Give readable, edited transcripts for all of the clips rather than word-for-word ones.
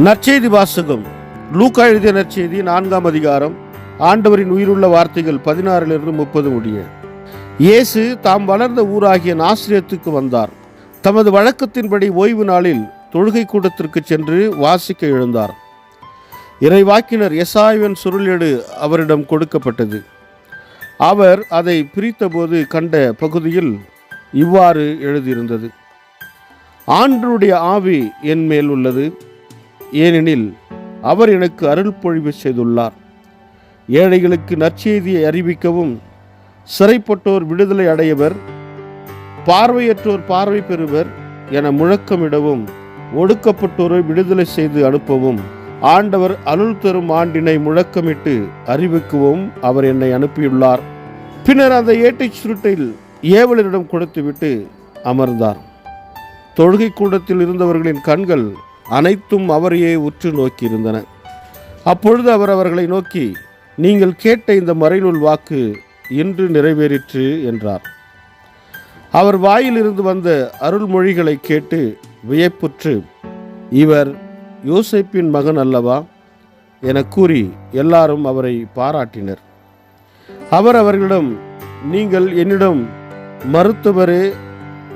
நற்செய்தி வாசகம். லூக்கா எழுதிய நற்செய்தி 4ஆம் அதிகாரம். ஆண்டவரின் உயிருள்ள வார்த்தைகள் 16 30 முடிய. இயேசு தாம் வளர்ந்த ஊராகிய நாசிரியத்துக்கு வந்தார். தமது வழக்கத்தின்படி ஓய்வு நாளில் தொழுகை கூடத்திற்கு சென்று வாசிக்க எழுந்தார். இறைவாக்கினர் எசாயாவின் சுருளேடு அவரிடம் கொடுக்கப்பட்டது. அவர் அதை பிரித்தபோது கண்ட பகுதியில் இவ்வாறு எழுதியிருந்தது: ஆண்டவருடைய ஆவி என் மேல் உள்ளது, ஏனெனில் அவர் எனக்கு அருள் பொழிவு செய்துள்ளார். ஏழைகளுக்கு நற்செய்தியை அறிவிக்கவும், சிறைப்பட்டோர் விடுதலை அடையவர், பார்வையற்றோர் பார்வை பெறுவர் என முழக்கமிடவும், ஒடுக்கப்பட்டோரை விடுதலை செய்து அனுப்பவும், ஆண்டவர் அருள் தரும் ஆண்டினை முழக்கமிட்டு அறிவிக்கவும் அவர் என்னை அனுப்பியுள்ளார். பின்னர் அந்த ஏட்டைச் சுருட்டில் ஏவலரிடம் கொடுத்துவிட்டு அமர்ந்தார். தொழுகை கூடத்தில் இருந்தவர்களின் கண்கள் அனைத்தும் அவரையே உற்று நோக்கியிருந்தன. அப்பொழுது அவர் அவர்களை நோக்கி, நீங்கள் கேட்ட இந்த மறைநூல் வாக்கு இன்று நிறைவேறிற்று என்றார். அவர் வாயிலிருந்து வந்த அருள்மொழிகளை கேட்டு வியப்புற்று, இவர் யோசேப்பின் மகன் அல்லவா என கூறி எல்லாரும் அவரை பாராட்டினர். அவர் அவர்களிடம், நீங்கள் என்னிடம் மருத்துவரே,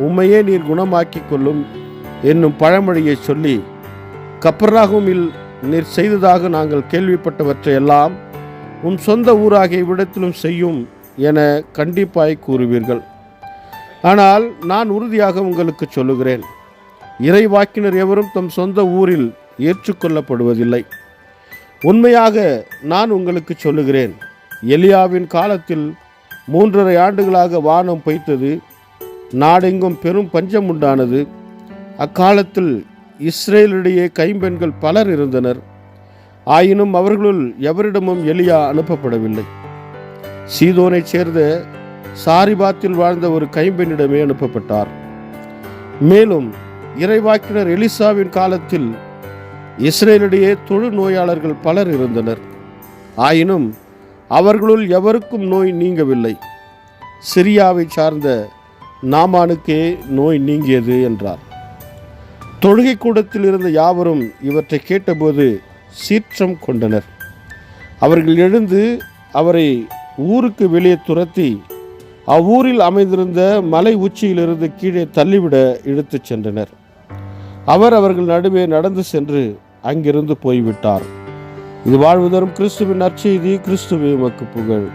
உம்மையே நீர் குணமாக்கிக் கொள்ளும் என்னும் பழமொழியை சொல்லி, கப்பர்நாகூமில் நீர் செய்ததாக நாங்கள் கேள்விப்பட்டவற்றை எல்லாம் உம் சொந்த ஊராகிய இவ்விடத்திலும் செய்யும் என கண்டிப்பாய் கூறுவீர்கள். ஆனால் நான் உறுதியாக உங்களுக்கு சொல்லுகிறேன், இறைவாக்கினர் எவரும் தம் சொந்த ஊரில் ஏற்றுக்கொள்ளப்படுவதில்லை. உண்மையாக நான் உங்களுக்கு சொல்லுகிறேன், எலியாவின் காலத்தில் 3½ ஆண்டுகளாக வானம் பொய்த்தது, நாடெங்கும் பெரும் பஞ்சம் உண்டானது. அக்காலத்தில் இஸ்ரேலிடையே கைம்பெண்கள் பலர் இருந்தனர். ஆயினும் அவர்களுள் எவரிடமும் எலியா அனுப்பப்படவில்லை. சீதோனைச் சேர்ந்த சாரிபாத்தில் வாழ்ந்த ஒரு கைம்பெண்ணிடமே அனுப்பப்பட்டார். மேலும் இறைவாக்கினர் எலிசாவின் காலத்தில் இஸ்ரேலிடையே தொழு நோயாளர்கள் பலர் இருந்தனர். ஆயினும் அவர்களுள் எவருக்கும் நோய் நீங்கவில்லை. சிரியாவை சார்ந்த நாமானுக்கே நோய் நீங்கியது என்றார். தொழுகை கூடத்தில் இருந்த யாவரும் இவற்றை கேட்டபோது சீற்றம் கொண்டனர். அவர்கள் எழுந்து அவரை ஊருக்கு வெளியே துரத்தி அவ்வூரில் அமைந்திருந்த மலை உச்சியிலிருந்து கீழே தள்ளிவிட இழுத்துச் சென்றனர். அவர் அவர்கள் நடுவே நடந்து சென்று அங்கிருந்து போய்விட்டார். இது வாழ்வு தரும் கிறிஸ்துவின் நற்செய்தி. கிறிஸ்துவே உமக்கு புகழ்.